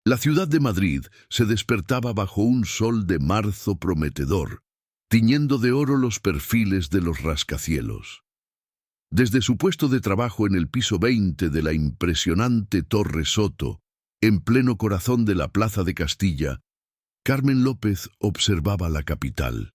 La ciudad de Madrid se despertaba bajo un sol de marzo prometedor, tiñendo de oro los perfiles de los rascacielos. Desde su puesto de trabajo en el piso 20 de la impresionante Torre Soto, en pleno corazón de la Plaza de Castilla, Carmen López observaba la capital.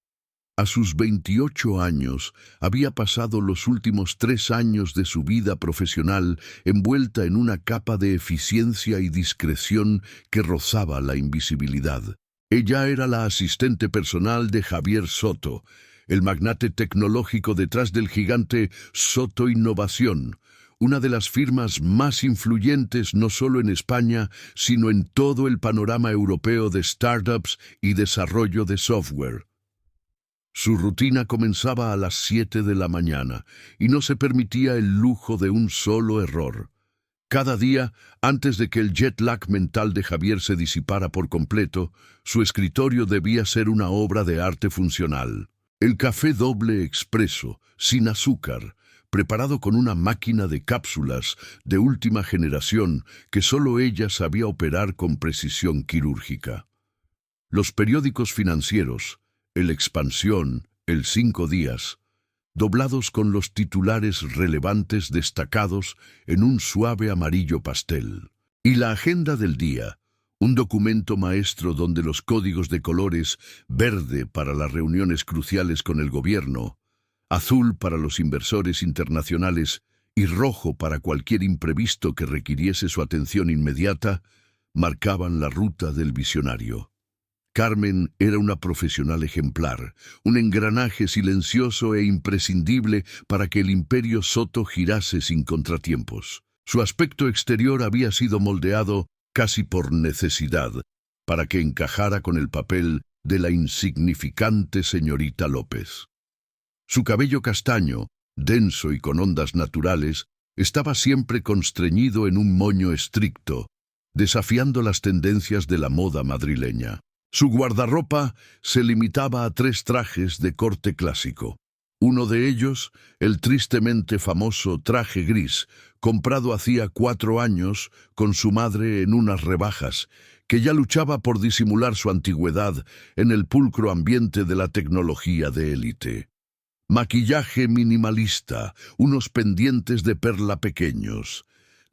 A sus 28 años había pasado los últimos 3 años de su vida profesional envuelta en una capa de eficiencia y discreción que rozaba la invisibilidad. Ella era la asistente personal de Javier Soto, el magnate tecnológico detrás del gigante Soto Innovación, una de las firmas más influyentes no solo en España, sino en todo el panorama europeo de startups y desarrollo de software. Su rutina comenzaba a las 7 de la mañana y no se permitía el lujo de un solo error. Cada día, antes de que el jet lag mental de Javier se disipara por completo, su escritorio debía ser una obra de arte funcional. El café doble expreso, sin azúcar, preparado con una máquina de cápsulas de última generación que solo ella sabía operar con precisión quirúrgica. Los periódicos financieros, El Expansión, El 5 Días, doblados con los titulares relevantes destacados en un suave amarillo pastel. Y la agenda del día, un documento maestro donde los códigos de colores: verde para las reuniones cruciales con el gobierno, azul para los inversores internacionales y rojo para cualquier imprevisto que requiriese su atención inmediata, marcaban la ruta del visionario. Carmen era una profesional ejemplar, un engranaje silencioso e imprescindible para que el imperio Soto girase sin contratiempos. Su aspecto exterior había sido moldeado casi por necesidad, para que encajara con el papel de la insignificante señorita López. Su cabello castaño, denso y con ondas naturales, estaba siempre constreñido en un moño estricto, desafiando las tendencias de la moda madrileña. Su guardarropa se limitaba a 3 trajes de corte clásico. Uno de ellos, el tristemente famoso traje gris, comprado hacía 4 años con su madre en unas rebajas, que ya luchaba por disimular su antigüedad en el pulcro ambiente de la tecnología de élite. Maquillaje minimalista, unos pendientes de perla pequeños.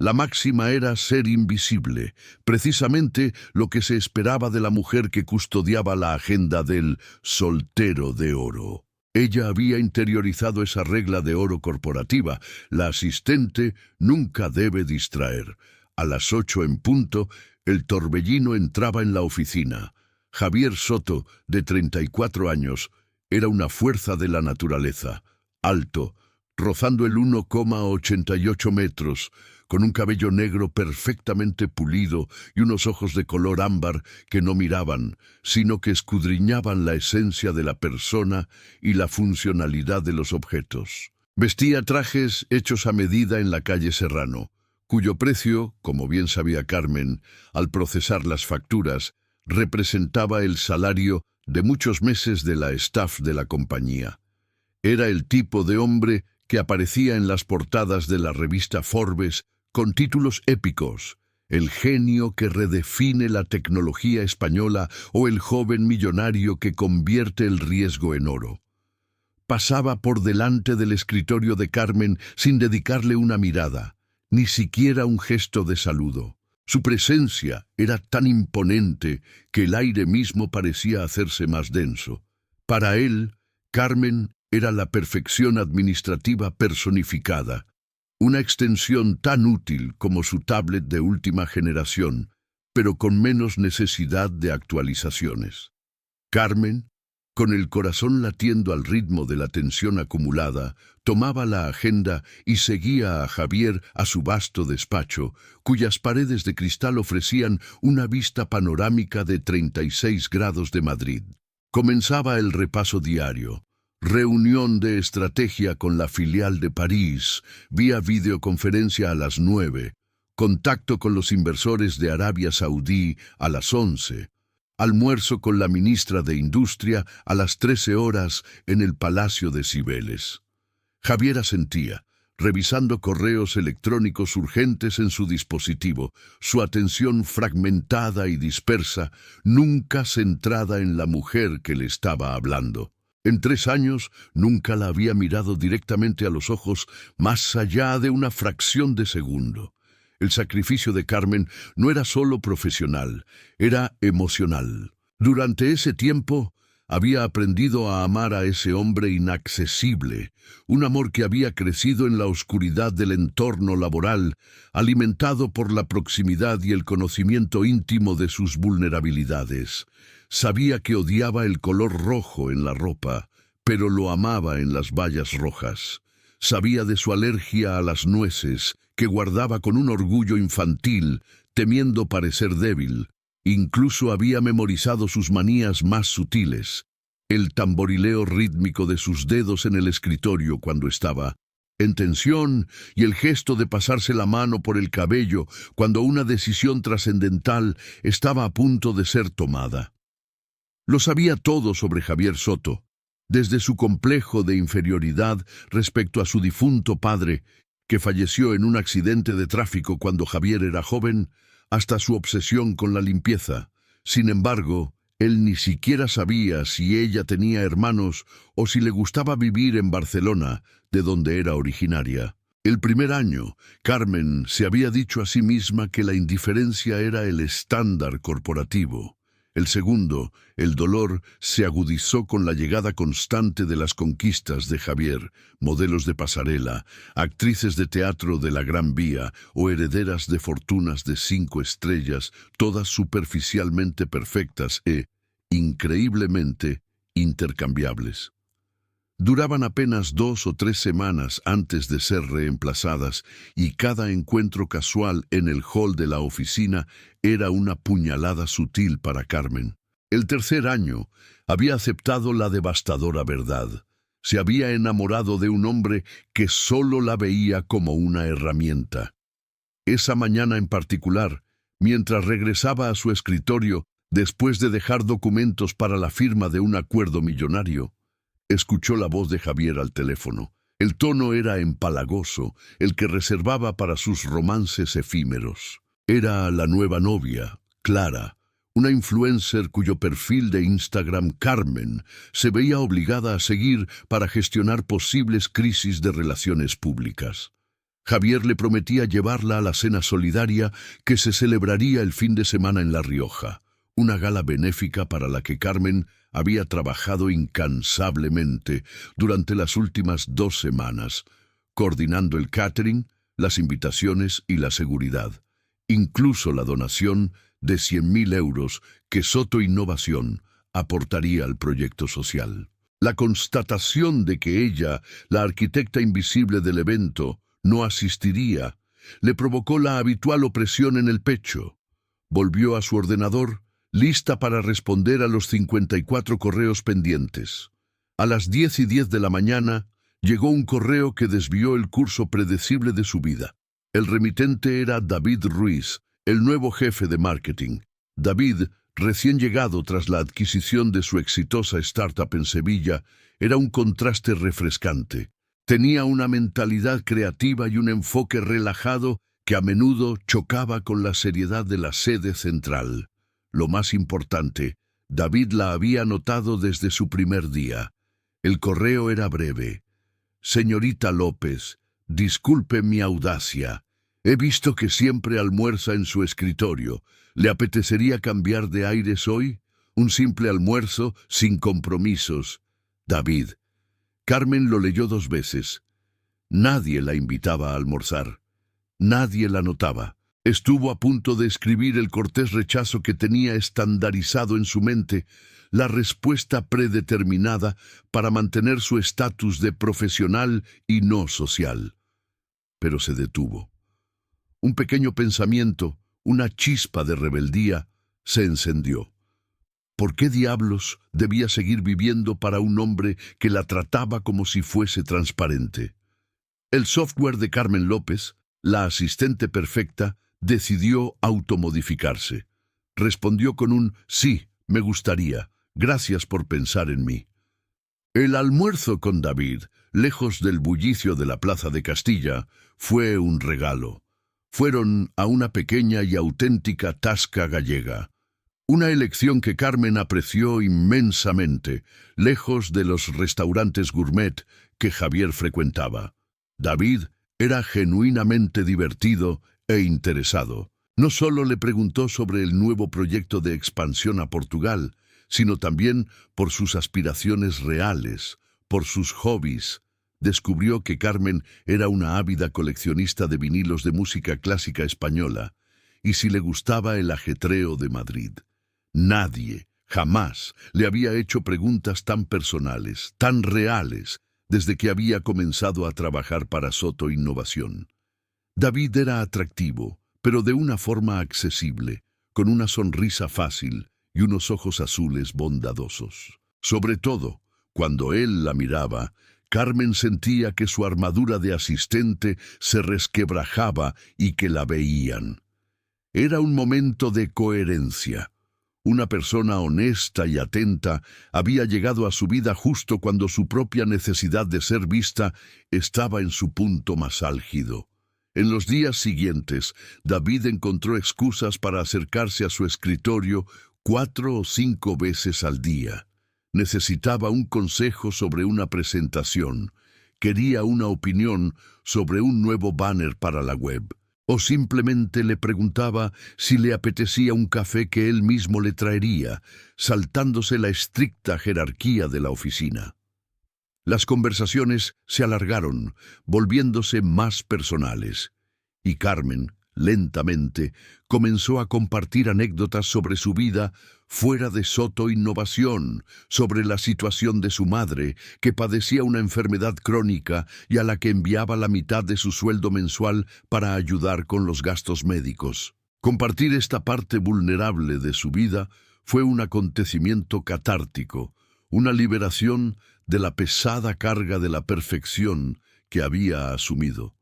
La máxima era ser invisible, precisamente lo que se esperaba de la mujer que custodiaba la agenda del soltero de oro. Ella había interiorizado esa regla de oro corporativa: la asistente nunca debe distraer. A las 8 en punto, el torbellino entraba en la oficina. Javier Soto, de 34 años, era una fuerza de la naturaleza, alto, rozando el 1,88 metros, con un cabello negro perfectamente pulido y unos ojos de color ámbar que no miraban, sino que escudriñaban la esencia de la persona y la funcionalidad de los objetos. Vestía trajes hechos a medida en la calle Serrano, cuyo precio, como bien sabía Carmen, al procesar las facturas, representaba el salario de muchos meses de la staff de la compañía. Era el tipo de hombre que aparecía en las portadas de la revista Forbes con títulos épicos: el genio que redefine la tecnología española o el joven millonario que convierte el riesgo en oro. Pasaba por delante del escritorio de Carmen sin dedicarle una mirada, ni siquiera un gesto de saludo. Su presencia era tan imponente que el aire mismo parecía hacerse más denso. Para él, Carmen era la perfección administrativa personificada, una extensión tan útil como su tablet de última generación, pero con menos necesidad de actualizaciones. Carmen, con el corazón latiendo al ritmo de la tensión acumulada, tomaba la agenda y seguía a Javier a su vasto despacho, cuyas paredes de cristal ofrecían una vista panorámica de 36 grados de Madrid. Comenzaba el repaso diario. Reunión de estrategia con la filial de París, vía videoconferencia a las 9, contacto con los inversores de Arabia Saudí a las 11, almuerzo con la ministra de Industria a las 13 horas en el Palacio de Cibeles. Javier asentía, revisando correos electrónicos urgentes en su dispositivo, su atención fragmentada y dispersa, nunca centrada en la mujer que le estaba hablando. En 3 años nunca la había mirado directamente a los ojos más allá de una fracción de segundo. El sacrificio de Carmen no era solo profesional, era emocional. Durante ese tiempo había aprendido a amar a ese hombre inaccesible, un amor que había crecido en la oscuridad del entorno laboral, alimentado por la proximidad y el conocimiento íntimo de sus vulnerabilidades. Sabía que odiaba el color rojo en la ropa, pero lo amaba en las bayas rojas. Sabía de su alergia a las nueces, que guardaba con un orgullo infantil, temiendo parecer débil. Incluso había memorizado sus manías más sutiles, el tamborileo rítmico de sus dedos en el escritorio cuando estaba en tensión y el gesto de pasarse la mano por el cabello cuando una decisión trascendental estaba a punto de ser tomada. Lo sabía todo sobre Javier Soto, desde su complejo de inferioridad respecto a su difunto padre, que falleció en un accidente de tráfico cuando Javier era joven, hasta su obsesión con la limpieza. Sin embargo, él ni siquiera sabía si ella tenía hermanos o si le gustaba vivir en Barcelona, de donde era originaria. El primer año, Carmen se había dicho a sí misma que la indiferencia era el estándar corporativo. El segundo, el dolor, se agudizó con la llegada constante de las conquistas de Javier, modelos de pasarela, actrices de teatro de la Gran Vía o herederas de fortunas de 5 estrellas, todas superficialmente perfectas e, increíblemente, intercambiables. Duraban apenas 2 o 3 semanas antes de ser reemplazadas y cada encuentro casual en el hall de la oficina era una puñalada sutil para Carmen. El tercer año había aceptado la devastadora verdad. Se había enamorado de un hombre que solo la veía como una herramienta. Esa mañana en particular, mientras regresaba a su escritorio después de dejar documentos para la firma de un acuerdo millonario, escuchó la voz de Javier al teléfono. El tono era empalagoso, el que reservaba para sus romances efímeros. Era la nueva novia, Clara, una influencer cuyo perfil de Instagram, Carmen, se veía obligada a seguir para gestionar posibles crisis de relaciones públicas. Javier le prometía llevarla a la cena solidaria que se celebraría el fin de semana en La Rioja, una gala benéfica para la que Carmen había trabajado incansablemente durante las últimas 2 semanas, coordinando el catering, las invitaciones y la seguridad, incluso la donación de 100.000 euros que Soto Innovación aportaría al proyecto social. La constatación de que ella, la arquitecta invisible del evento, no asistiría, le provocó la habitual opresión en el pecho. Volvió a su ordenador, lista para responder a los 54 correos pendientes. A las 10:10 de la mañana, llegó un correo que desvió el curso predecible de su vida. El remitente era David Ruiz, el nuevo jefe de marketing. David, recién llegado tras la adquisición de su exitosa startup en Sevilla, era un contraste refrescante. Tenía una mentalidad creativa y un enfoque relajado que a menudo chocaba con la seriedad de la sede central. Lo más importante, David la había notado desde su primer día. El correo era breve. Señorita López, disculpe mi audacia. He visto que siempre almuerza en su escritorio. ¿Le apetecería cambiar de aires hoy? Un simple almuerzo, sin compromisos. David. Carmen lo leyó 2 veces. Nadie la invitaba a almorzar. Nadie la notaba. Estuvo a punto de escribir el cortés rechazo que tenía estandarizado en su mente, la respuesta predeterminada para mantener su estatus de profesional y no social. Pero se detuvo. Un pequeño pensamiento, una chispa de rebeldía, se encendió. ¿Por qué diablos debía seguir viviendo para un hombre que la trataba como si fuese transparente? El software de Carmen López, la asistente perfecta, decidió automodificarse. Respondió con un «Sí, me gustaría. Gracias por pensar en mí». El almuerzo con David lejos del bullicio de la Plaza de Castilla, fue un regalo. Fueron a una pequeña y auténtica tasca gallega. Una elección que Carmen apreció inmensamente, lejos de los restaurantes gourmet que Javier frecuentaba. David era genuinamente divertido e interesado. No solo le preguntó sobre el nuevo proyecto de expansión a Portugal, sino también por sus aspiraciones reales, por sus hobbies. Descubrió que Carmen era una ávida coleccionista de vinilos de música clásica española, y si le gustaba el ajetreo de Madrid. Nadie, jamás, le había hecho preguntas tan personales, tan reales, desde que había comenzado a trabajar para Soto Innovación. David era atractivo, pero de una forma accesible, con una sonrisa fácil y unos ojos azules bondadosos. Sobre todo, cuando él la miraba, Carmen sentía que su armadura de asistente se resquebrajaba y que la veían. Era un momento de coherencia. Una persona honesta y atenta había llegado a su vida justo cuando su propia necesidad de ser vista estaba en su punto más álgido. En los días siguientes, David encontró excusas para acercarse a su escritorio 4 o 5 veces al día. Necesitaba un consejo sobre una presentación, quería una opinión sobre un nuevo banner para la web, o simplemente le preguntaba si le apetecía un café que él mismo le traería, saltándose la estricta jerarquía de la oficina. Las conversaciones se alargaron, volviéndose más personales, y Carmen, lentamente, comenzó a compartir anécdotas sobre su vida fuera de Soto Innovación, sobre la situación de su madre, que padecía una enfermedad crónica y a la que enviaba la mitad de su sueldo mensual para ayudar con los gastos médicos. Compartir esta parte vulnerable de su vida fue un acontecimiento catártico, una liberación de la pesada carga de la perfección que había asumido.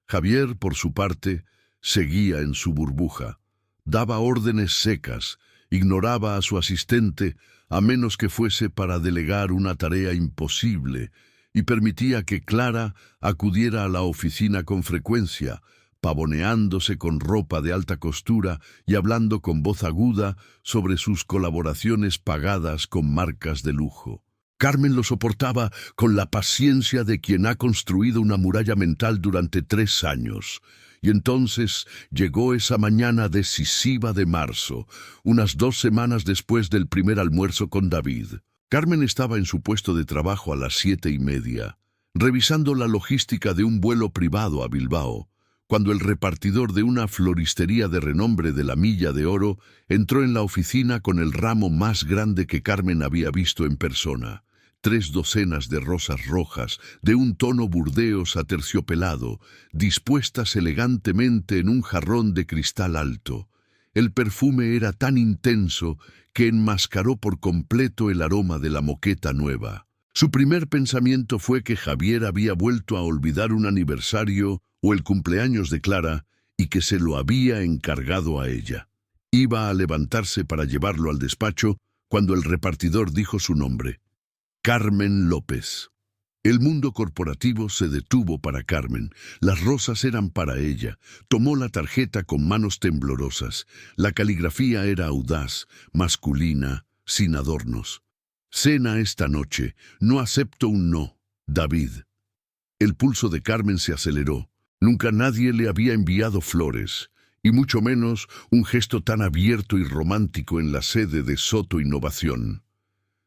Javier, por su parte, seguía en su burbuja. Daba órdenes secas, ignoraba a su asistente a menos que fuese para delegar una tarea imposible y permitía que Clara acudiera a la oficina con frecuencia, pavoneándose con ropa de alta costura y hablando con voz aguda sobre sus colaboraciones pagadas con marcas de lujo. Carmen lo soportaba con la paciencia de quien ha construido una muralla mental durante 3 años. Y entonces llegó esa mañana decisiva de marzo, unas 2 semanas después del primer almuerzo con David. Carmen estaba en su puesto de trabajo a las 7:30, revisando la logística de un vuelo privado a Bilbao, cuando el repartidor de una floristería de renombre de la Milla de Oro entró en la oficina con el ramo más grande que Carmen había visto en persona. 3 docenas de rosas rojas, de un tono burdeos aterciopelado, dispuestas elegantemente en un jarrón de cristal alto. El perfume era tan intenso que enmascaró por completo el aroma de la moqueta nueva. Su primer pensamiento fue que Javier había vuelto a olvidar un aniversario o el cumpleaños de Clara y que se lo había encargado a ella. Iba a levantarse para llevarlo al despacho cuando el repartidor dijo su nombre. Carmen López. El mundo corporativo se detuvo para Carmen. Las rosas eran para ella. Tomó la tarjeta con manos temblorosas. La caligrafía era audaz, masculina, sin adornos. Cena esta noche. No acepto un no. David. El pulso de Carmen se aceleró. Nunca nadie le había enviado flores, y mucho menos un gesto tan abierto y romántico en la sede de Soto Innovación.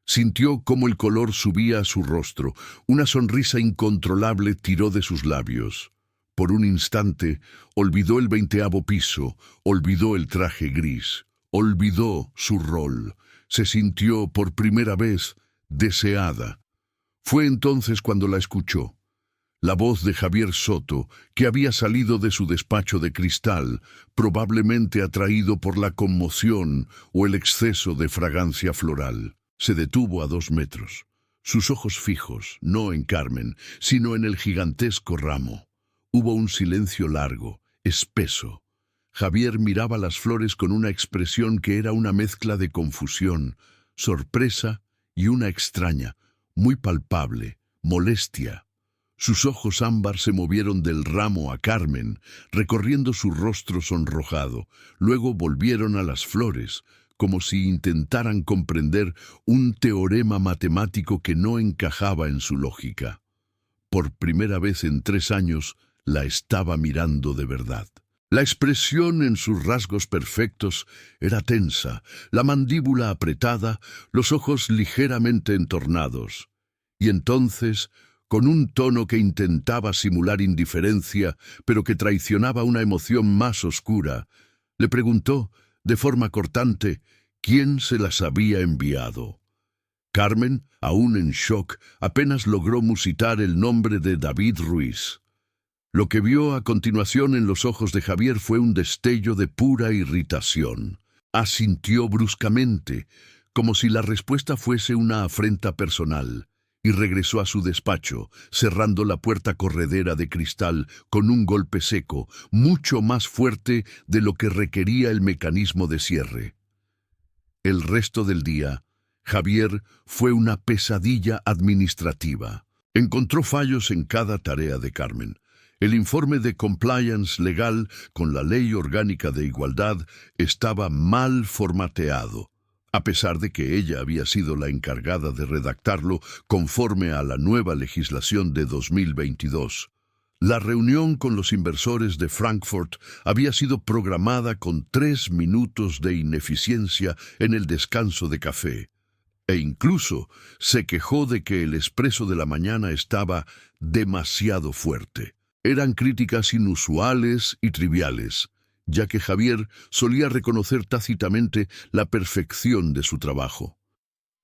Sintió cómo el color subía a su rostro, una sonrisa incontrolable tiró de sus labios. Por un instante, olvidó el 20º piso, olvidó el traje gris, olvidó su rol. Se sintió por primera vez deseada. Fue entonces cuando la escuchó. La voz de Javier Soto, que había salido de su despacho de cristal, probablemente atraído por la conmoción o el exceso de fragancia floral. Se detuvo a 2 metros, sus ojos fijos, no en Carmen, sino en el gigantesco ramo. Hubo un silencio largo, espeso. Javier miraba las flores con una expresión que era una mezcla de confusión, sorpresa y una extraña, muy palpable, molestia. Sus ojos ámbar se movieron del ramo a Carmen, recorriendo su rostro sonrojado. Luego volvieron a las flores, como si intentaran comprender un teorema matemático que no encajaba en su lógica. Por primera vez en 3 años, la estaba mirando de verdad. La expresión en sus rasgos perfectos era tensa, la mandíbula apretada, los ojos ligeramente entornados. Y entonces, con un tono que intentaba simular indiferencia, pero que traicionaba una emoción más oscura, le preguntó, de forma cortante, quién se las había enviado. Carmen, aún en shock, apenas logró musitar el nombre de David Ruiz. Lo que vio a continuación en los ojos de Javier fue un destello de pura irritación. Asintió bruscamente, como si la respuesta fuese una afrenta personal, y regresó a su despacho, cerrando la puerta corredera de cristal con un golpe seco, mucho más fuerte de lo que requería el mecanismo de cierre. El resto del día, Javier fue una pesadilla administrativa. Encontró fallos en cada tarea de Carmen. El informe de compliance legal con la Ley Orgánica de Igualdad estaba mal formateado, a pesar de que ella había sido la encargada de redactarlo conforme a la nueva legislación de 2022. La reunión con los inversores de Frankfurt había sido programada con 3 minutos de ineficiencia en el descanso de café, e incluso se quejó de que el expreso de la mañana estaba demasiado fuerte. Eran críticas inusuales y triviales, ya que Javier solía reconocer tácitamente la perfección de su trabajo.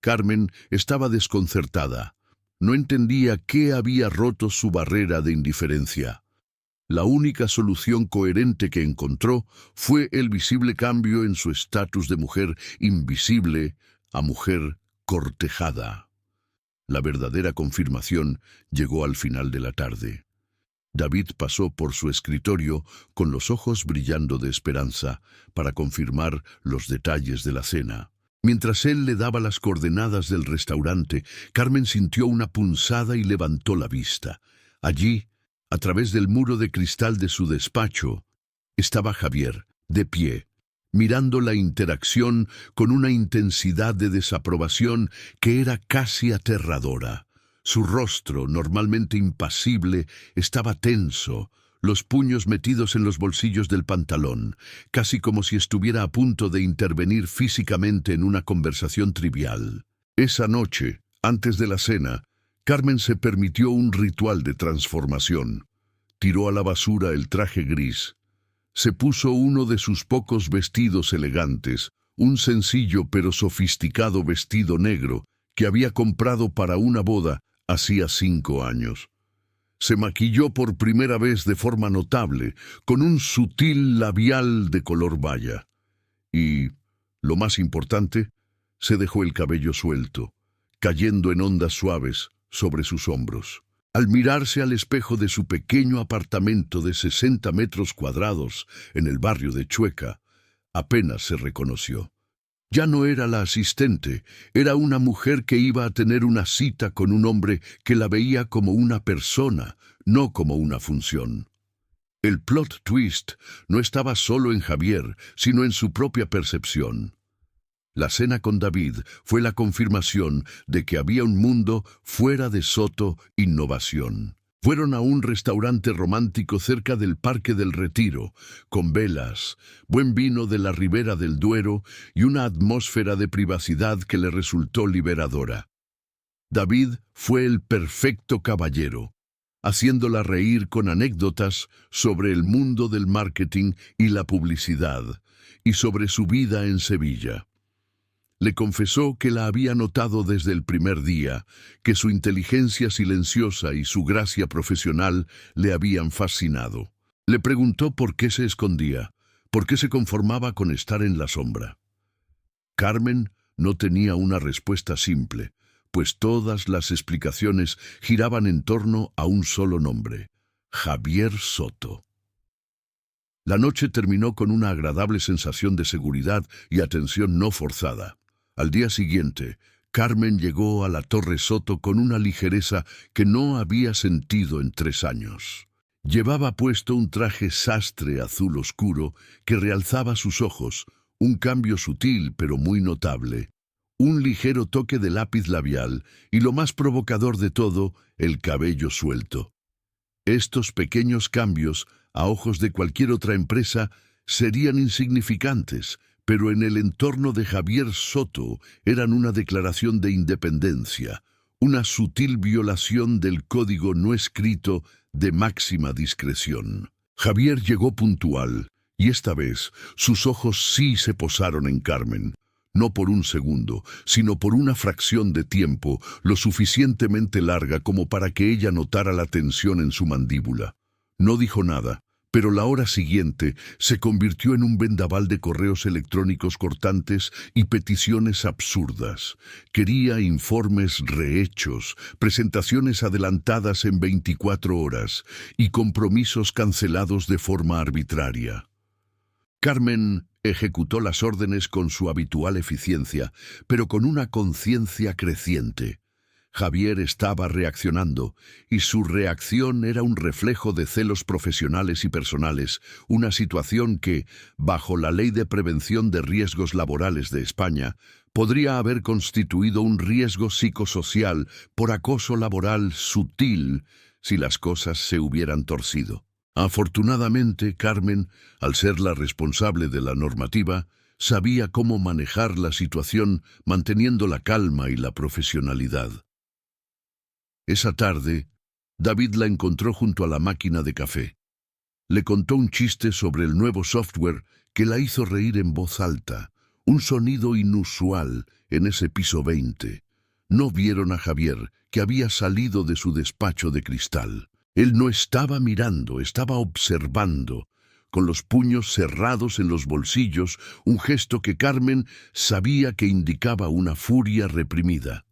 Carmen estaba desconcertada. No entendía qué había roto su barrera de indiferencia. La única solución coherente que encontró fue el visible cambio en su estatus de mujer invisible a mujer cortejada. La verdadera confirmación llegó al final de la tarde. David pasó por su escritorio con los ojos brillando de esperanza para confirmar los detalles de la cena. Mientras él le daba las coordenadas del restaurante, Carmen sintió una punzada y levantó la vista. Allí, a través del muro de cristal de su despacho, estaba Javier, de pie, mirando la interacción con una intensidad de desaprobación que era casi aterradora. Su rostro, normalmente impasible, estaba tenso, los puños metidos en los bolsillos del pantalón, casi como si estuviera a punto de intervenir físicamente en una conversación trivial. Esa noche, antes de la cena, Carmen se permitió un ritual de transformación. Tiró a la basura el traje gris. Se puso uno de sus pocos vestidos elegantes, un sencillo pero sofisticado vestido negro que había comprado para una boda hacía 5 años. Se maquilló por primera vez de forma notable, con un sutil labial de color baya. Y, lo más importante, se dejó el cabello suelto, cayendo en ondas suaves sobre sus hombros. Al mirarse al espejo de su pequeño apartamento de 60 metros cuadrados en el barrio de Chueca, apenas se reconoció. Ya no era la asistente, era una mujer que iba a tener una cita con un hombre que la veía como una persona, no como una función. El plot twist no estaba solo en Javier, sino en su propia percepción. La cena con David fue la confirmación de que había un mundo fuera de Soto Innovación. Fueron a un restaurante romántico cerca del Parque del Retiro, con velas, buen vino de la Ribera del Duero y una atmósfera de privacidad que le resultó liberadora. David fue el perfecto caballero, haciéndola reír con anécdotas sobre el mundo del marketing y la publicidad, y sobre su vida en Sevilla. Le confesó que la había notado desde el primer día, que su inteligencia silenciosa y su gracia profesional le habían fascinado. Le preguntó por qué se escondía, por qué se conformaba con estar en la sombra. Carmen no tenía una respuesta simple, pues todas las explicaciones giraban en torno a un solo nombre: Javier Soto. La noche terminó con una agradable sensación de seguridad y atención no forzada. Al día siguiente, Carmen llegó a la Torre Soto con una ligereza que no había sentido en 3 años. Llevaba puesto un traje sastre azul oscuro que realzaba sus ojos, un cambio sutil pero muy notable, un ligero toque de lápiz labial y, lo más provocador de todo, el cabello suelto. Estos pequeños cambios, a ojos de cualquier otra empresa, serían insignificantes, pero en el entorno de Javier Soto eran una declaración de independencia, una sutil violación del código no escrito de máxima discreción. Javier llegó puntual, y esta vez sus ojos sí se posaron en Carmen, no por un segundo, sino por una fracción de tiempo lo suficientemente larga como para que ella notara la tensión en su mandíbula. No dijo nada, pero la hora siguiente se convirtió en un vendaval de correos electrónicos cortantes y peticiones absurdas. Quería informes rehechos, presentaciones adelantadas en 24 horas y compromisos cancelados de forma arbitraria. Carmen ejecutó las órdenes con su habitual eficiencia, pero con una conciencia creciente. Javier estaba reaccionando, y su reacción era un reflejo de celos profesionales y personales, una situación que, bajo la Ley de Prevención de Riesgos Laborales de España, podría haber constituido un riesgo psicosocial por acoso laboral sutil si las cosas se hubieran torcido. Afortunadamente, Carmen, al ser la responsable de la normativa, sabía cómo manejar la situación manteniendo la calma y la profesionalidad. Esa tarde, David la encontró junto a la máquina de café. Le contó un chiste sobre el nuevo software que la hizo reír en voz alta, un sonido inusual en ese piso 20. No vieron a Javier, que había salido de su despacho de cristal. Él no estaba mirando, estaba observando, con los puños cerrados en los bolsillos, un gesto que Carmen sabía que indicaba una furia reprimida.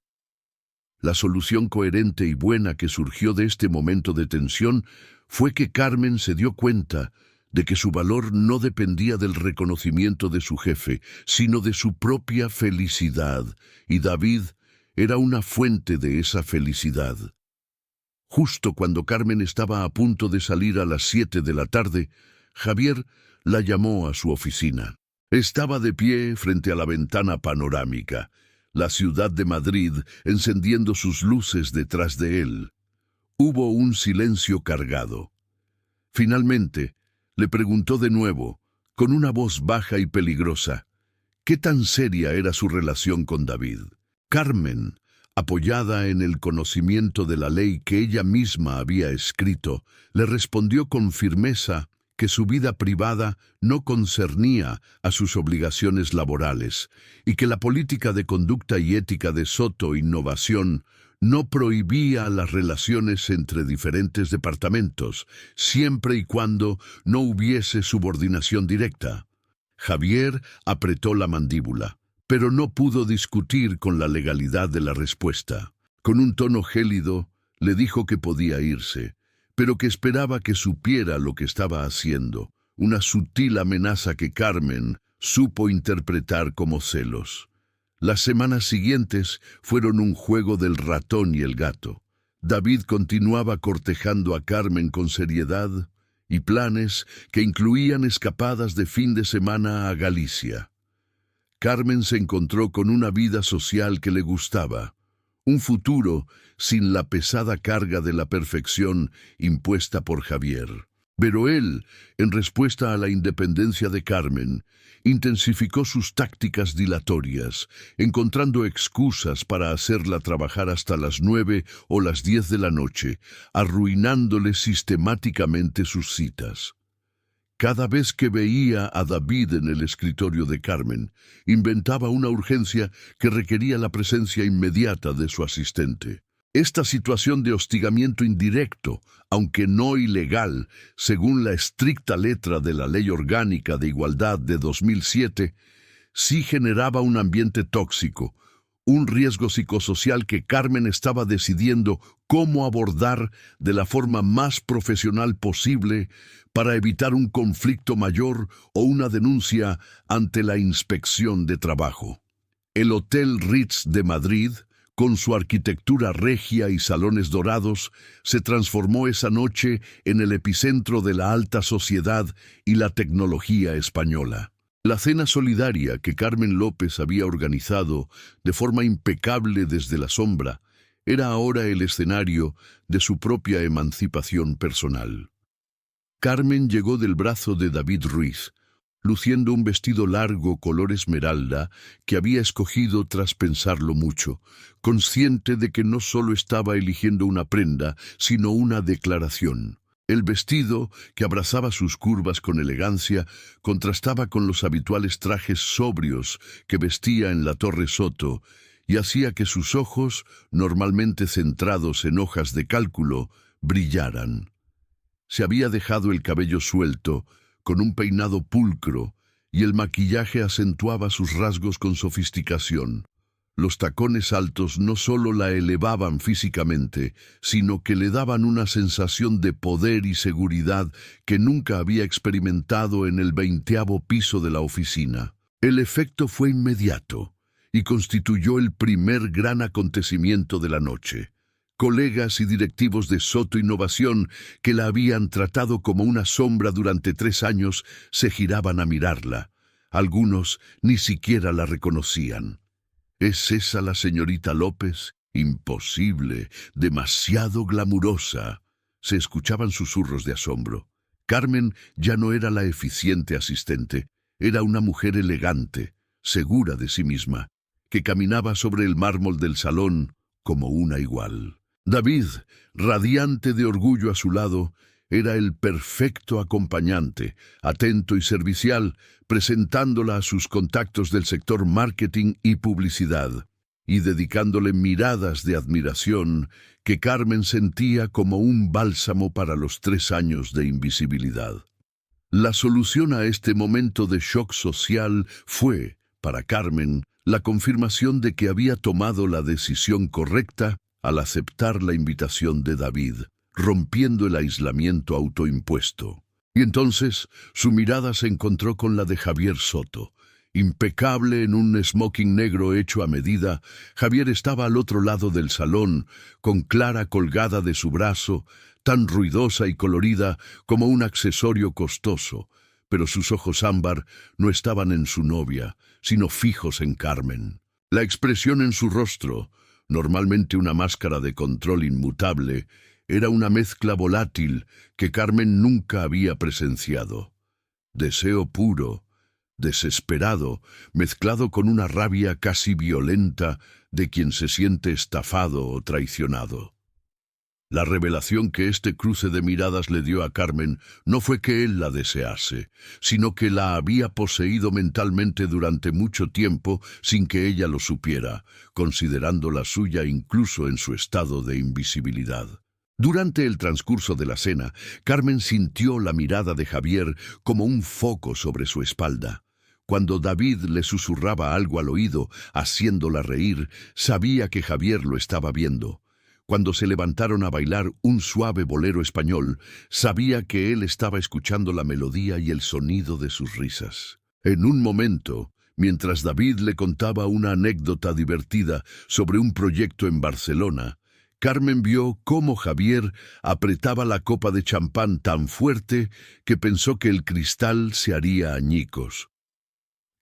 La solución coherente y buena que surgió de este momento de tensión fue que Carmen se dio cuenta de que su valor no dependía del reconocimiento de su jefe, sino de su propia felicidad, y David era una fuente de esa felicidad. Justo cuando Carmen estaba a punto de salir a las 7 de la tarde, Javier la llamó a su oficina. Estaba de pie frente a la ventana panorámica, la ciudad de Madrid encendiendo sus luces detrás de él. Hubo un silencio cargado. Finalmente, le preguntó de nuevo, con una voz baja y peligrosa, ¿qué tan seria era su relación con David? Carmen, apoyada en el conocimiento de la ley que ella misma había escrito, le respondió con firmeza que su vida privada no concernía a sus obligaciones laborales y que la política de conducta y ética de Soto Innovación no prohibía las relaciones entre diferentes departamentos, siempre y cuando no hubiese subordinación directa. Javier apretó la mandíbula, pero no pudo discutir con la legalidad de la respuesta. Con un tono gélido, le dijo que podía irse, pero que esperaba que supiera lo que estaba haciendo, una sutil amenaza que Carmen supo interpretar como celos. Las semanas siguientes fueron un juego del ratón y el gato. David continuaba cortejando a Carmen con seriedad y planes que incluían escapadas de fin de semana a Galicia. Carmen se encontró con una vida social que le gustaba, un futuro sin la pesada carga de la perfección impuesta por Javier. Pero él, en respuesta a la independencia de Carmen, intensificó sus tácticas dilatorias, encontrando excusas para hacerla trabajar hasta las 9 o las 10 de la noche, arruinándole sistemáticamente sus citas. Cada vez que veía a David en el escritorio de Carmen, inventaba una urgencia que requería la presencia inmediata de su asistente. Esta situación de hostigamiento indirecto, aunque no ilegal, según la estricta letra de la Ley Orgánica de Igualdad de 2007, sí generaba un ambiente tóxico, un riesgo psicosocial que Carmen estaba decidiendo cómo abordar de la forma más profesional posible para evitar un conflicto mayor o una denuncia ante la inspección de trabajo. El Hotel Ritz de Madrid, con su arquitectura regia y salones dorados, se transformó esa noche en el epicentro de la alta sociedad y la tecnología española. La cena solidaria que Carmen López había organizado de forma impecable desde la sombra era ahora el escenario de su propia emancipación personal. Carmen llegó del brazo de David Ruiz, luciendo un vestido largo color esmeralda que había escogido tras pensarlo mucho, consciente de que no solo estaba eligiendo una prenda, sino una declaración. El vestido, que abrazaba sus curvas con elegancia, contrastaba con los habituales trajes sobrios que vestía en la Torre Soto y hacía que sus ojos, normalmente centrados en hojas de cálculo, brillaran. Se había dejado el cabello suelto, con un peinado pulcro, y el maquillaje acentuaba sus rasgos con sofisticación. Los tacones altos no solo la elevaban físicamente, sino que le daban una sensación de poder y seguridad que nunca había experimentado en el 20º piso de la oficina. El efecto fue inmediato y constituyó el primer gran acontecimiento de la noche. Colegas y directivos de Soto Innovación, que la habían tratado como una sombra durante 3 años, se giraban a mirarla. Algunos ni siquiera la reconocían. ¿Es esa la señorita López? Imposible, demasiado glamurosa. Se escuchaban susurros de asombro. Carmen ya no era la eficiente asistente, era una mujer elegante, segura de sí misma, que caminaba sobre el mármol del salón como una igual. David, radiante de orgullo a su lado, era el perfecto acompañante, atento y servicial, presentándola a sus contactos del sector marketing y publicidad, y dedicándole miradas de admiración que Carmen sentía como un bálsamo para los 3 años de invisibilidad. La solución a este momento de shock social fue, para Carmen, la confirmación de que había tomado la decisión correcta al aceptar la invitación de David, rompiendo el aislamiento autoimpuesto. Y entonces su mirada se encontró con la de Javier Soto. Impecable en un smoking negro hecho a medida, Javier estaba al otro lado del salón, con Clara colgada de su brazo, tan ruidosa y colorida como un accesorio costoso, pero sus ojos ámbar no estaban en su novia, sino fijos en Carmen. La expresión en su rostro, normalmente una máscara de control inmutable, era una mezcla volátil que Carmen nunca había presenciado. Deseo puro, desesperado, mezclado con una rabia casi violenta de quien se siente estafado o traicionado. La revelación que este cruce de miradas le dio a Carmen no fue que él la desease, sino que la había poseído mentalmente durante mucho tiempo sin que ella lo supiera, considerándola suya incluso en su estado de invisibilidad. Durante el transcurso de la cena, Carmen sintió la mirada de Javier como un foco sobre su espalda. Cuando David le susurraba algo al oído, haciéndola reír, sabía que Javier lo estaba viendo. Cuando se levantaron a bailar un suave bolero español, sabía que él estaba escuchando la melodía y el sonido de sus risas. En un momento, mientras David le contaba una anécdota divertida sobre un proyecto en Barcelona, Carmen vio cómo Javier apretaba la copa de champán tan fuerte que pensó que el cristal se haría añicos.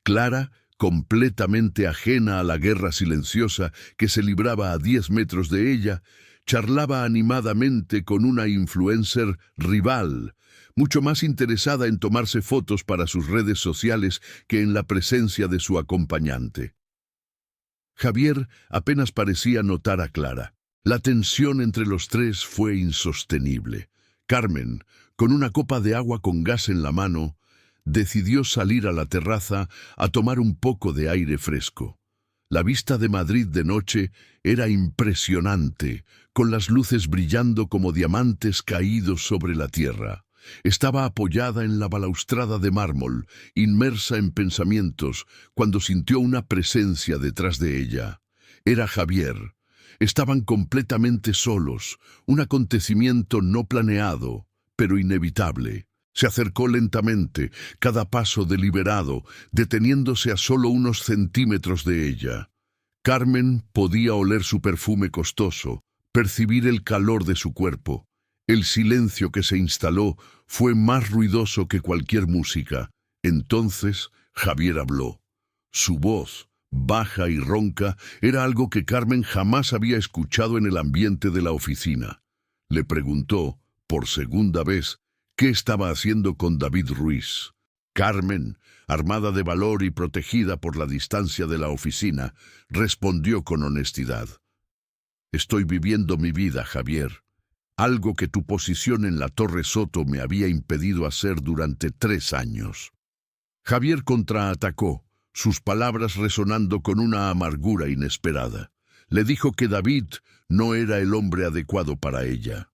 Clara, completamente ajena a la guerra silenciosa que se libraba a 10 metros de ella, charlaba animadamente con una influencer rival, mucho más interesada en tomarse fotos para sus redes sociales que en la presencia de su acompañante. Javier apenas parecía notar a Clara. La tensión entre los tres fue insostenible. Carmen, con una copa de agua con gas en la mano, decidió salir a la terraza a tomar un poco de aire fresco. La vista de Madrid de noche era impresionante, con las luces brillando como diamantes caídos sobre la tierra. Estaba apoyada en la balaustrada de mármol, inmersa en pensamientos, cuando sintió una presencia detrás de ella. Era Javier. Estaban completamente solos, un acontecimiento no planeado, pero inevitable. Se acercó lentamente, cada paso deliberado, deteniéndose a solo unos centímetros de ella. Carmen podía oler su perfume costoso, percibir el calor de su cuerpo. El silencio que se instaló fue más ruidoso que cualquier música. Entonces Javier habló. Su voz, baja y ronca, era algo que Carmen jamás había escuchado en el ambiente de la oficina. Le preguntó, por segunda vez, qué estaba haciendo con David Ruiz. Carmen, armada de valor y protegida por la distancia de la oficina, respondió con honestidad. Estoy viviendo mi vida, Javier. Algo que tu posición en la Torre Soto me había impedido hacer durante 3 años. Javier contraatacó, sus palabras resonando con una amargura inesperada. Le dijo que David no era el hombre adecuado para ella.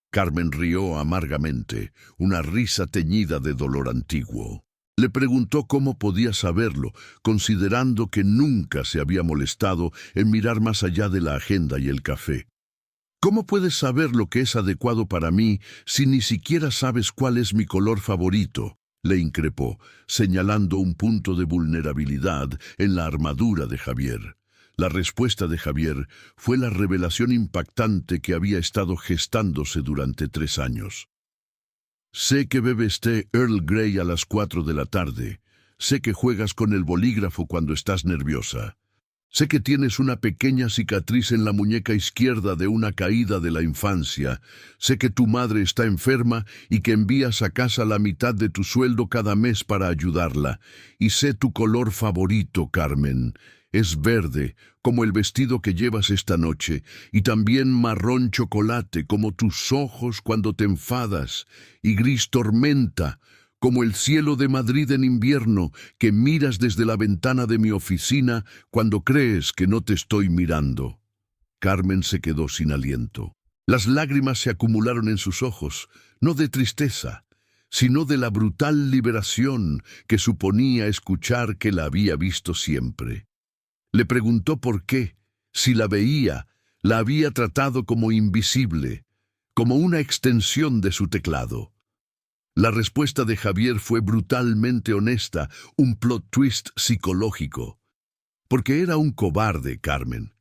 Carmen rió amargamente, una risa teñida de dolor antiguo. Le preguntó cómo podía saberlo, considerando que nunca se había molestado en mirar más allá de la agenda y el café. ¿Cómo puedes saber lo que es adecuado para mí si ni siquiera sabes cuál es mi color favorito?, le increpó, señalando un punto de vulnerabilidad en la armadura de Javier. La respuesta de Javier fue la revelación impactante que había estado gestándose durante 3 años. Sé que bebes té Earl Grey a las 4 de la tarde. Sé que juegas con el bolígrafo cuando estás nerviosa. Sé que tienes una pequeña cicatriz en la muñeca izquierda de una caída de la infancia. Sé que tu madre está enferma y que envías a casa la mitad de tu sueldo cada mes para ayudarla. Y sé tu color favorito, Carmen. Es verde, como el vestido que llevas esta noche, y también marrón chocolate, como tus ojos cuando te enfadas, y gris tormenta, como el cielo de Madrid en invierno que miras desde la ventana de mi oficina cuando crees que no te estoy mirando. Carmen se quedó sin aliento. Las lágrimas se acumularon en sus ojos, no de tristeza, sino de la brutal liberación que suponía escuchar que la había visto siempre. Le preguntó por qué, si la veía, la había tratado como invisible, como una extensión de su teclado. La respuesta de Javier fue brutalmente honesta, un plot twist psicológico. Porque era un cobarde, Carmen.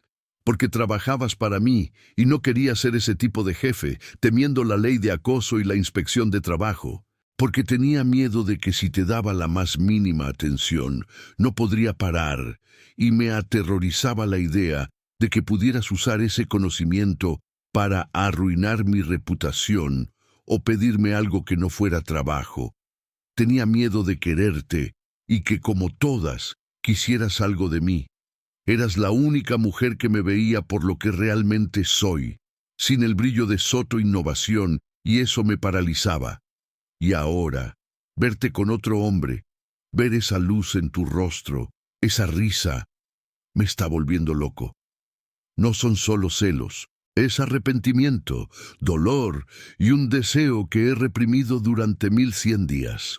Porque trabajabas para mí y no querías ser ese tipo de jefe, temiendo la ley de acoso y la inspección de trabajo. Porque tenía miedo de que si te daba la más mínima atención, no podría parar, y me aterrorizaba la idea de que pudieras usar ese conocimiento para arruinar mi reputación o pedirme algo que no fuera trabajo. Tenía miedo de quererte y que, como todas, quisieras algo de mí. Eras la única mujer que me veía por lo que realmente soy, sin el brillo de Soto Innovación, y eso me paralizaba. Y ahora, verte con otro hombre, ver esa luz en tu rostro, esa risa, me está volviendo loco. No son solo celos, es arrepentimiento, dolor y un deseo que he reprimido durante 1100 días.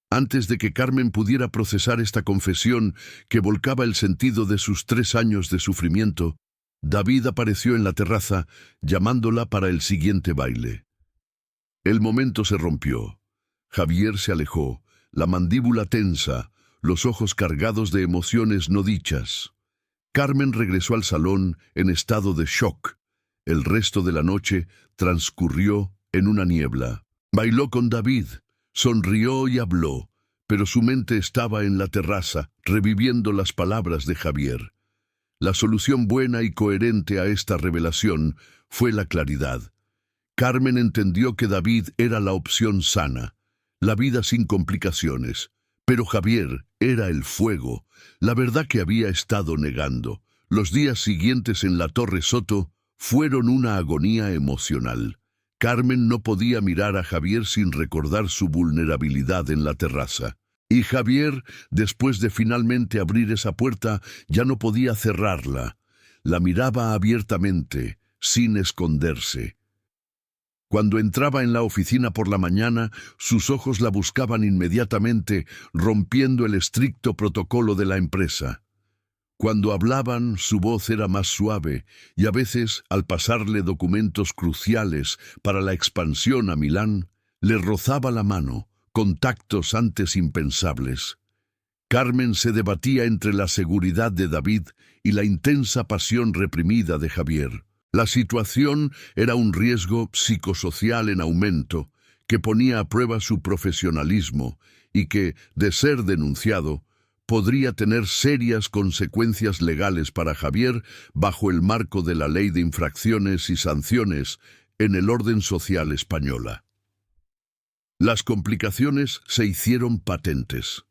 Antes de que Carmen pudiera procesar esta confesión que volcaba el sentido de sus 3 años de sufrimiento, David apareció en la terraza llamándola para el siguiente baile. El momento se rompió. Javier se alejó, la mandíbula tensa, los ojos cargados de emociones no dichas. Carmen regresó al salón en estado de shock. El resto de la noche transcurrió en una niebla. Bailó con David, sonrió y habló, pero su mente estaba en la terraza, reviviendo las palabras de Javier. La solución buena y coherente a esta revelación fue la claridad. Carmen entendió que David era la opción sana, la vida sin complicaciones, pero Javier era el fuego, la verdad que había estado negando. Los días siguientes en la Torre Soto fueron una agonía emocional. Carmen no podía mirar a Javier sin recordar su vulnerabilidad en la terraza. Y Javier, después de finalmente abrir esa puerta, ya no podía cerrarla. La miraba abiertamente, sin esconderse. Cuando entraba en la oficina por la mañana, sus ojos la buscaban inmediatamente, rompiendo el estricto protocolo de la empresa. Cuando hablaban, su voz era más suave, y a veces, al pasarle documentos cruciales para la expansión a Milán, Le rozaba la mano, contactos antes impensables. Carmen se debatía entre la seguridad de David y la intensa pasión reprimida de Javier. La situación era un riesgo psicosocial en aumento que ponía a prueba su profesionalismo y que, de ser denunciado, podría tener serias consecuencias legales para Javier bajo el marco de la Ley de Infracciones y Sanciones en el orden social española. Las complicaciones se hicieron patentes.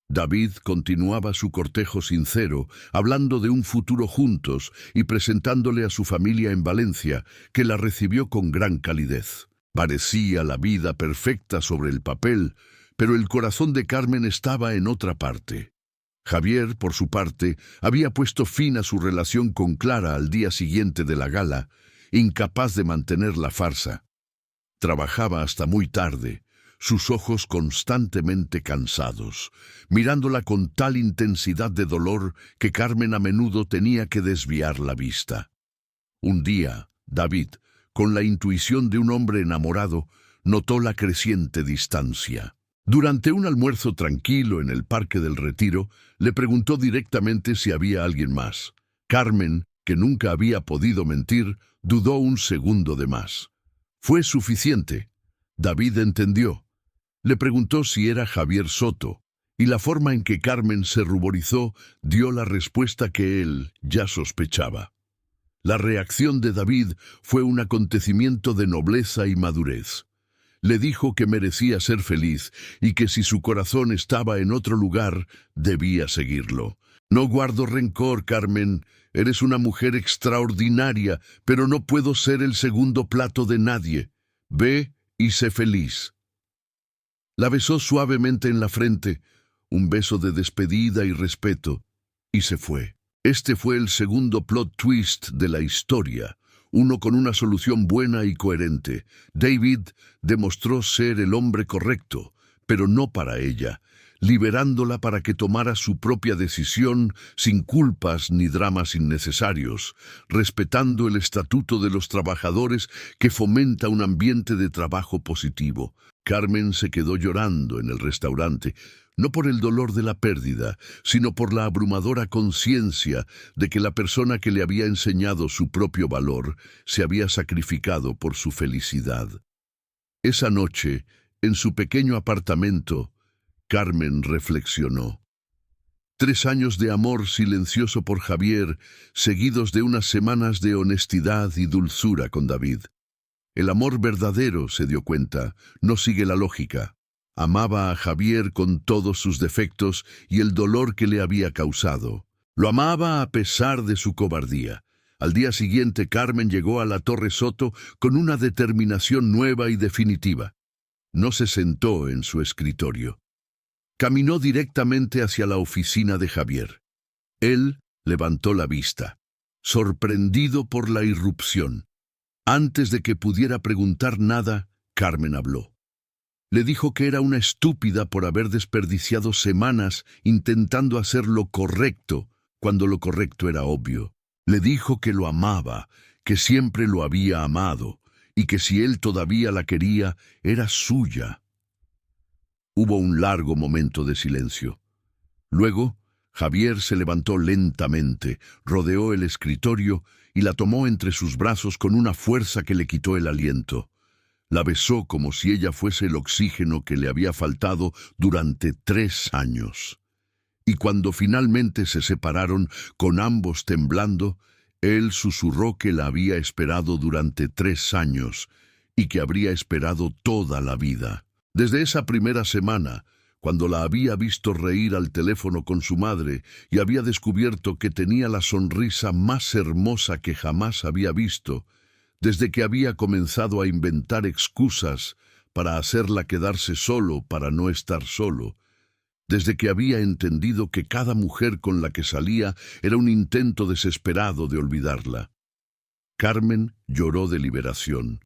David continuaba su cortejo sincero, hablando de un futuro juntos y presentándole a su familia en Valencia, que la recibió con gran calidez. Parecía la vida perfecta sobre el papel, pero el corazón de Carmen estaba en otra parte. Javier, por su parte, había puesto fin a su relación con Clara al día siguiente de la gala, incapaz de mantener la farsa. Trabajaba hasta muy tarde, sus ojos constantemente cansados, mirándola con tal intensidad de dolor que Carmen a menudo tenía que desviar la vista. Un día, David, con la intuición de un hombre enamorado, notó la creciente distancia. Durante un almuerzo tranquilo en el Parque del Retiro, le preguntó directamente si había alguien más. Carmen, que nunca había podido mentir, dudó un segundo de más. Fue suficiente. David entendió. Le preguntó si era Javier Soto, y la forma en que Carmen se ruborizó dio la respuesta que él ya sospechaba. La reacción de David fue un acontecimiento de nobleza y madurez. Le dijo que merecía ser feliz y que si su corazón estaba en otro lugar, debía seguirlo. No guardo rencor, Carmen. Eres una mujer extraordinaria, pero no puedo ser el segundo plato de nadie. Ve y sé feliz. La besó suavemente en la frente, un beso de despedida y respeto, y se fue. Este fue el segundo plot twist de la historia, uno con una solución buena y coherente. David demostró ser el hombre correcto, pero no para ella, liberándola para que tomara su propia decisión sin culpas ni dramas innecesarios, respetando el estatuto de los trabajadores que fomenta un ambiente de trabajo positivo. Carmen se quedó llorando en el restaurante, no por el dolor de la pérdida, sino por la abrumadora conciencia de que la persona que le había enseñado su propio valor se había sacrificado por su felicidad. Esa noche, en su pequeño apartamento, Carmen reflexionó. 3 años de amor silencioso por Javier, seguidos de unas semanas de honestidad y dulzura con David. El amor verdadero, se dio cuenta, no sigue la lógica. Amaba a Javier con todos sus defectos y el dolor que le había causado. Lo amaba a pesar de su cobardía. Al día siguiente, Carmen llegó a la Torre Soto con una determinación nueva y definitiva. No se sentó en su escritorio. Caminó directamente hacia la oficina de Javier. Él levantó la vista, sorprendido por la irrupción. Antes de que pudiera preguntar nada, Carmen habló. Le dijo que era una estúpida por haber desperdiciado semanas intentando hacer lo correcto, cuando lo correcto era obvio. Le dijo que lo amaba, que siempre lo había amado, y que si él todavía la quería, era suya. Hubo un largo momento de silencio. Luego, Javier se levantó lentamente, rodeó el escritorio y la tomó entre sus brazos con una fuerza que le quitó el aliento. La besó como si ella fuese el oxígeno que le había faltado durante 3 años. Y cuando finalmente se separaron, con ambos temblando, él susurró que la había esperado durante 3 años y que habría esperado toda la vida. Desde esa primera semana, cuando la había visto reír al teléfono con su madre y había descubierto que tenía la sonrisa más hermosa que jamás había visto, desde que había comenzado a inventar excusas para hacerla quedarse solo para no estar solo, desde que había entendido que cada mujer con la que salía era un intento desesperado de olvidarla. Carmen lloró de liberación.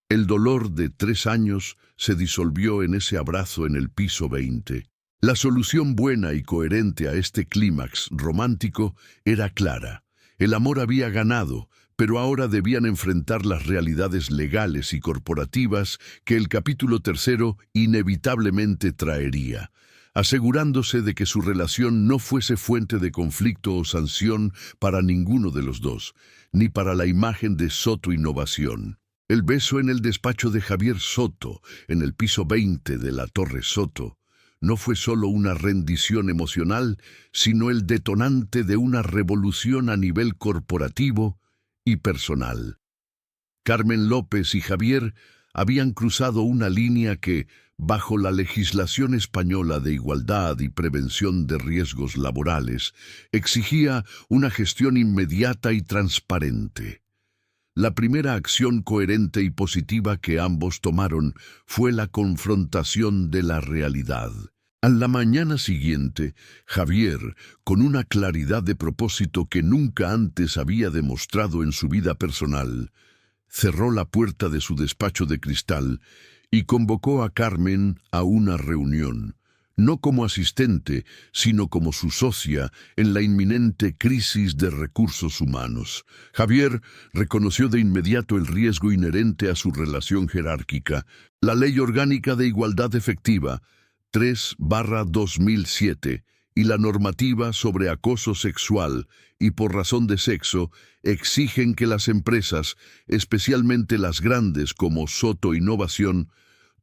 El dolor de 3 años se disolvió en ese abrazo en el piso 20. La solución buena y coherente a este clímax romántico era clara. El amor había ganado, pero ahora debían enfrentar las realidades legales y corporativas que el capítulo tercero inevitablemente traería, asegurándose de que su relación no fuese fuente de conflicto o sanción para ninguno de los dos, ni para la imagen de Soto Innovación. El beso en el despacho de Javier Soto, en el piso 20 de la Torre Soto, no fue solo una rendición emocional, sino el detonante de una revolución a nivel corporativo y personal. Carmen López y Javier habían cruzado una línea que, bajo la legislación española de igualdad y prevención de riesgos laborales, exigía una gestión inmediata y transparente. La primera acción coherente y positiva que ambos tomaron fue la confrontación de la realidad. A la mañana siguiente, Javier, con una claridad de propósito que nunca antes había demostrado en su vida personal, cerró la puerta de su despacho de cristal y convocó a Carmen a una reunión, no como asistente, sino como su socia en la inminente crisis de recursos humanos. Javier reconoció de inmediato el riesgo inherente a su relación jerárquica, la Ley Orgánica de Igualdad Efectiva, 3/2007, y la normativa sobre acoso sexual y por razón de sexo exigen que las empresas, especialmente las grandes como Soto Innovación,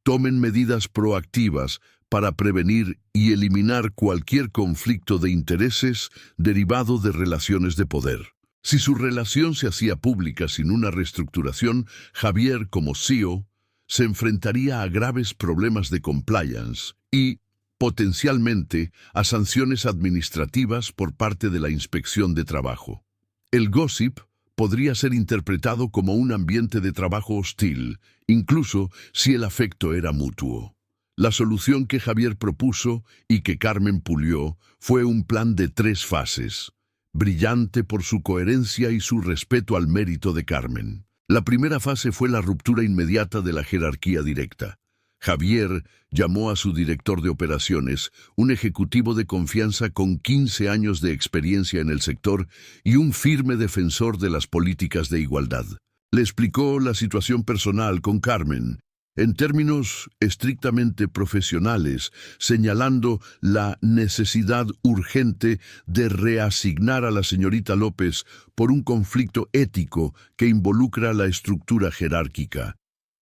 tomen medidas proactivas para prevenir y eliminar cualquier conflicto de intereses derivado de relaciones de poder. Si su relación se hacía pública sin una reestructuración, Javier, como CEO, se enfrentaría a graves problemas de compliance y, potencialmente, a sanciones administrativas por parte de la Inspección de Trabajo. El gossip podría ser interpretado como un ambiente de trabajo hostil, incluso si el afecto era mutuo. La solución que Javier propuso y que Carmen pulió fue un plan de 3 fases, brillante por su coherencia y su respeto al mérito de Carmen. La primera fase fue la ruptura inmediata de la jerarquía directa. Javier llamó a su director de operaciones, un ejecutivo de confianza con 15 años de experiencia en el sector y un firme defensor de las políticas de igualdad. Le explicó la situación personal con Carmen, en términos estrictamente profesionales, señalando la necesidad urgente de reasignar a la señorita López por un conflicto ético que involucra la estructura jerárquica,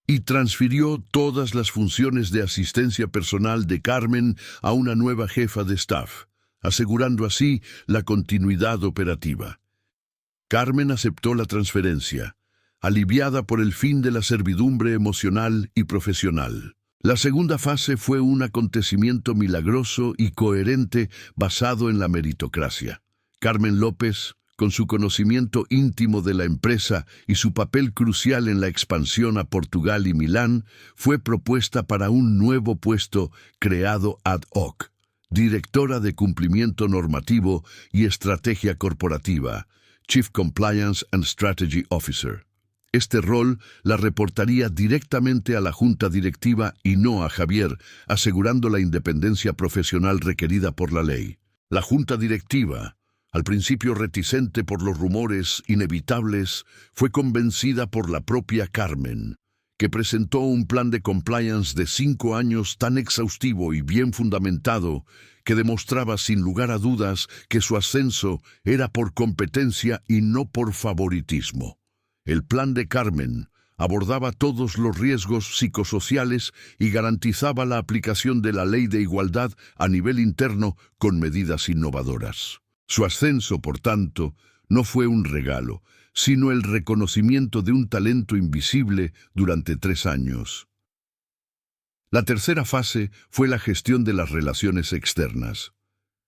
y transfirió todas las funciones de asistencia personal de Carmen a una nueva jefa de staff, asegurando así la continuidad operativa. Carmen aceptó la transferencia, aliviada por el fin de la servidumbre emocional y profesional. La segunda fase fue un acontecimiento milagroso y coherente basado en la meritocracia. Carmen López, con su conocimiento íntimo de la empresa y su papel crucial en la expansión a Portugal y Milán, fue propuesta para un nuevo puesto creado ad hoc, directora de cumplimiento normativo y estrategia corporativa, Chief Compliance and Strategy Officer. Este rol la reportaría directamente a la junta directiva y no a Javier, asegurando la independencia profesional requerida por la ley. La junta directiva, al principio reticente por los rumores inevitables, fue convencida por la propia Carmen, que presentó un plan de compliance de 5 años tan exhaustivo y bien fundamentado que demostraba sin lugar a dudas que su ascenso era por competencia y no por favoritismo. El plan de Carmen abordaba todos los riesgos psicosociales y garantizaba la aplicación de la ley de igualdad a nivel interno con medidas innovadoras. Su ascenso, por tanto, no fue un regalo, sino el reconocimiento de un talento invisible durante 3 años. La tercera fase fue la gestión de las relaciones externas.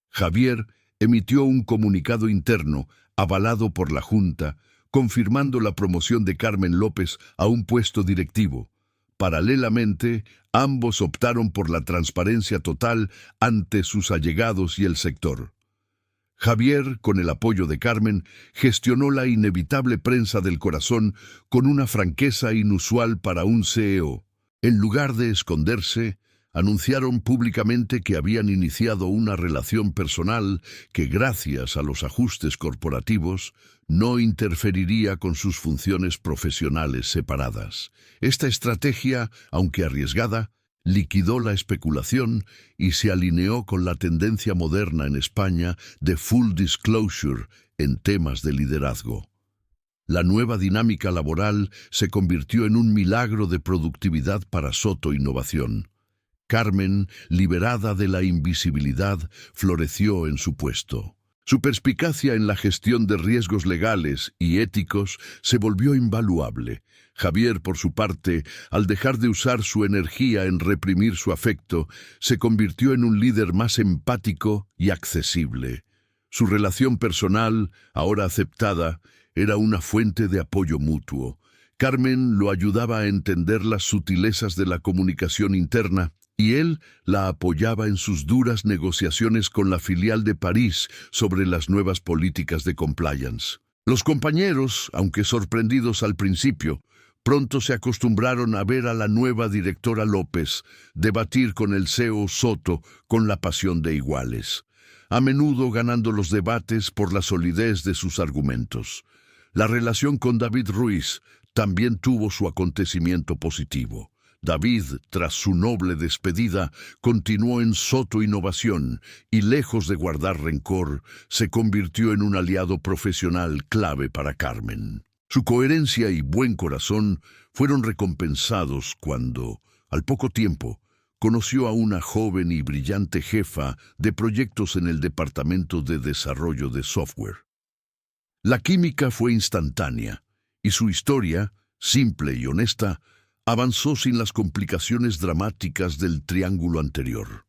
Javier emitió un comunicado interno, avalado por la Junta, confirmando la promoción de Carmen López a un puesto directivo. Paralelamente, ambos optaron por la transparencia total ante sus allegados y el sector. Javier, con el apoyo de Carmen, gestionó la inevitable prensa del corazón con una franqueza inusual para un CEO. En lugar de esconderse, anunciaron públicamente que habían iniciado una relación personal que, gracias a los ajustes corporativos, no interferiría con sus funciones profesionales separadas. Esta estrategia, aunque arriesgada, liquidó la especulación y se alineó con la tendencia moderna en España de full disclosure en temas de liderazgo. La nueva dinámica laboral se convirtió en un milagro de productividad para Soto Innovación. Carmen, liberada de la invisibilidad, floreció en su puesto. Su perspicacia en la gestión de riesgos legales y éticos se volvió invaluable. Javier, por su parte, al dejar de usar su energía en reprimir su afecto, se convirtió en un líder más empático y accesible. Su relación personal, ahora aceptada, era una fuente de apoyo mutuo. Carmen lo ayudaba a entender las sutilezas de la comunicación interna y él la apoyaba en sus duras negociaciones con la filial de París sobre las nuevas políticas de compliance. Los compañeros, aunque sorprendidos al principio, pronto se acostumbraron a ver a la nueva directora López debatir con el CEO Soto con la pasión de iguales, a menudo ganando los debates por la solidez de sus argumentos. La relación con David Ruiz también tuvo su acontecimiento positivo. David, tras su noble despedida, continuó en Soto Innovación y, lejos de guardar rencor, se convirtió en un aliado profesional clave para Carmen. Su coherencia y buen corazón fueron recompensados cuando, al poco tiempo, conoció a una joven y brillante jefa de proyectos en el Departamento de Desarrollo de Software. La química fue instantánea y su historia, simple y honesta, avanzó sin las complicaciones dramáticas del triángulo anterior.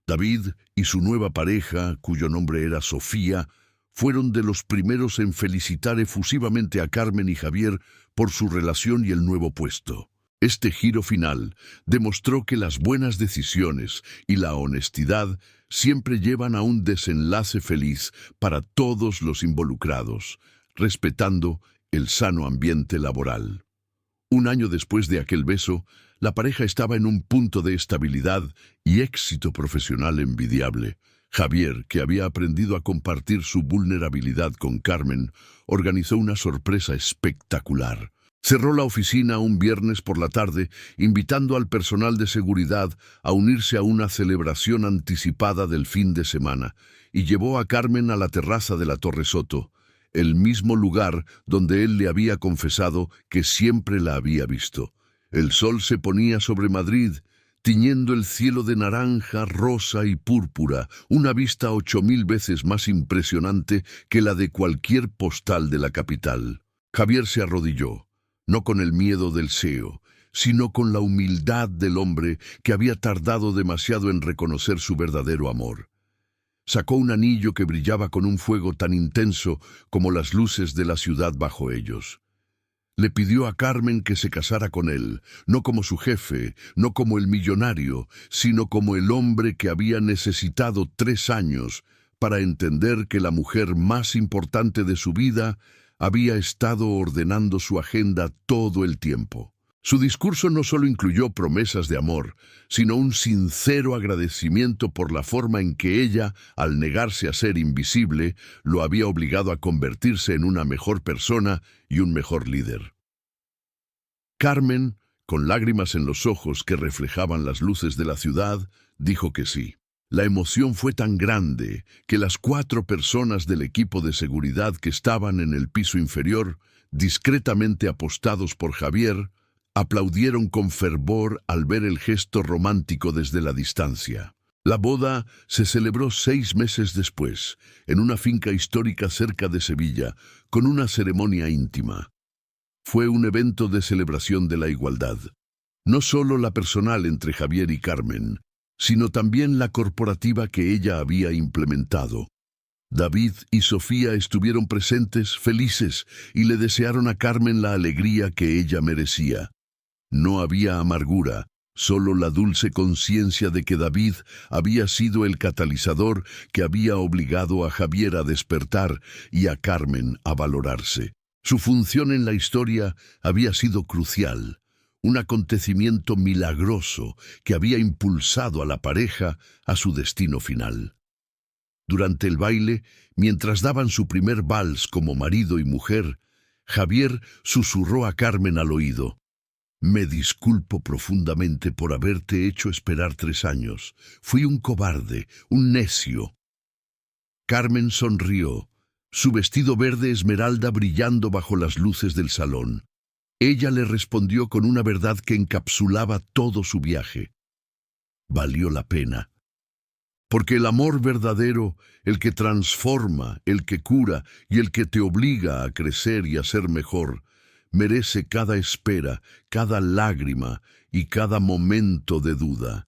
David y su nueva pareja, cuyo nombre era Sofía, fueron de los primeros en felicitar efusivamente a Carmen y Javier por su relación y el nuevo puesto. Este giro final demostró que las buenas decisiones y la honestidad siempre llevan a un desenlace feliz para todos los involucrados, respetando el sano ambiente laboral. Un año después de aquel beso, la pareja estaba en un punto de estabilidad y éxito profesional envidiable. Javier, que había aprendido a compartir su vulnerabilidad con Carmen, organizó una sorpresa espectacular. Cerró la oficina un viernes por la tarde, invitando al personal de seguridad a unirse a una celebración anticipada del fin de semana, y llevó a Carmen a la terraza de la Torre Soto, el mismo lugar donde él le había confesado que siempre la había visto. El sol se ponía sobre Madrid, tiñendo el cielo de naranja, rosa y púrpura, una vista 8000 veces más impresionante que la de cualquier postal de la capital. Javier se arrodilló, no con el miedo del CEO, sino con la humildad del hombre que había tardado demasiado en reconocer su verdadero amor. Sacó un anillo que brillaba con un fuego tan intenso como las luces de la ciudad bajo ellos. Le pidió a Carmen que se casara con él, no como su jefe, no como el millonario, sino como el hombre que había necesitado 3 años para entender que la mujer más importante de su vida había estado ordenando su agenda todo el tiempo. Su discurso no solo incluyó promesas de amor, sino un sincero agradecimiento por la forma en que ella, al negarse a ser invisible, lo había obligado a convertirse en una mejor persona y un mejor líder. Carmen, con lágrimas en los ojos que reflejaban las luces de la ciudad, dijo que sí. La emoción fue tan grande que las 4 personas del equipo de seguridad que estaban en el piso inferior, discretamente apostados por Javier, aplaudieron con fervor al ver el gesto romántico desde la distancia. La boda se celebró 6 meses después, en una finca histórica cerca de Sevilla, con una ceremonia íntima. Fue un evento de celebración de la igualdad, no solo la personal entre Javier y Carmen, sino también la corporativa que ella había implementado. David y Sofía estuvieron presentes, felices, y le desearon a Carmen la alegría que ella merecía. No había amargura, solo la dulce conciencia de que David había sido el catalizador que había obligado a Javier a despertar y a Carmen a valorarse. Su función en la historia había sido crucial, un acontecimiento milagroso que había impulsado a la pareja a su destino final. Durante el baile, mientras daban su primer vals como marido y mujer, Javier susurró a Carmen al oído: «Me disculpo profundamente por haberte hecho esperar 3 años. Fui un cobarde, un necio». Carmen sonrió, su vestido verde esmeralda brillando bajo las luces del salón. Ella le respondió con una verdad que encapsulaba todo su viaje: valió la pena. Porque el amor verdadero, el que transforma, el que cura y el que te obliga a crecer y a ser mejor, merece cada espera, cada lágrima y cada momento de duda.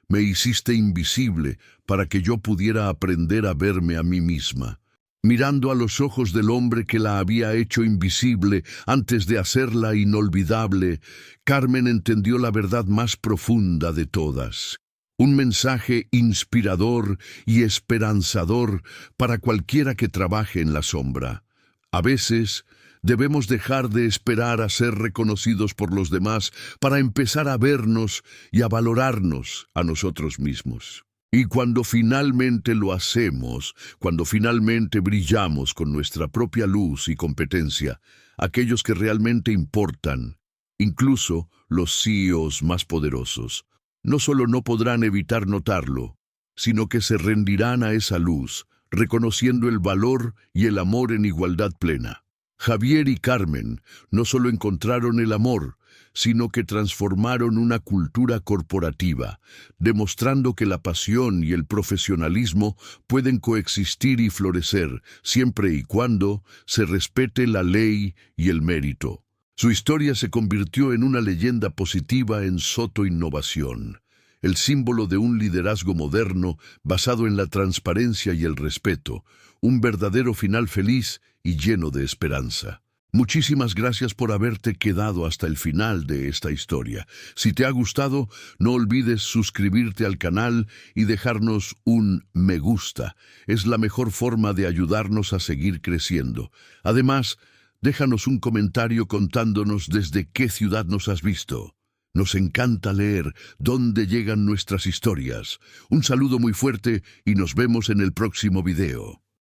Me hiciste invisible para que yo pudiera aprender a verme a mí misma. Mirando a los ojos del hombre que la había hecho invisible antes de hacerla inolvidable, Carmen entendió la verdad más profunda de todas. Un mensaje inspirador y esperanzador para cualquiera que trabaje en la sombra. A veces debemos dejar de esperar a ser reconocidos por los demás para empezar a vernos y a valorarnos a nosotros mismos. Y cuando finalmente lo hacemos, cuando finalmente brillamos con nuestra propia luz y competencia, aquellos que realmente importan, incluso los CEOs más poderosos, no solo no podrán evitar notarlo, sino que se rendirán a esa luz, reconociendo el valor y el amor en igualdad plena. Javier y Carmen no solo encontraron el amor, sino que transformaron una cultura corporativa, demostrando que la pasión y el profesionalismo pueden coexistir y florecer, siempre y cuando se respete la ley y el mérito. Su historia se convirtió en una leyenda positiva en Soto Innovación, el símbolo de un liderazgo moderno basado en la transparencia y el respeto, un verdadero final feliz y lleno de esperanza. Muchísimas gracias por haberte quedado hasta el final de esta historia. Si te ha gustado, no olvides suscribirte al canal y dejarnos un me gusta. Es la mejor forma de ayudarnos a seguir creciendo. Además, déjanos un comentario contándonos desde qué ciudad nos has visto. Nos encanta leer dónde llegan nuestras historias. Un saludo muy fuerte y nos vemos en el próximo video.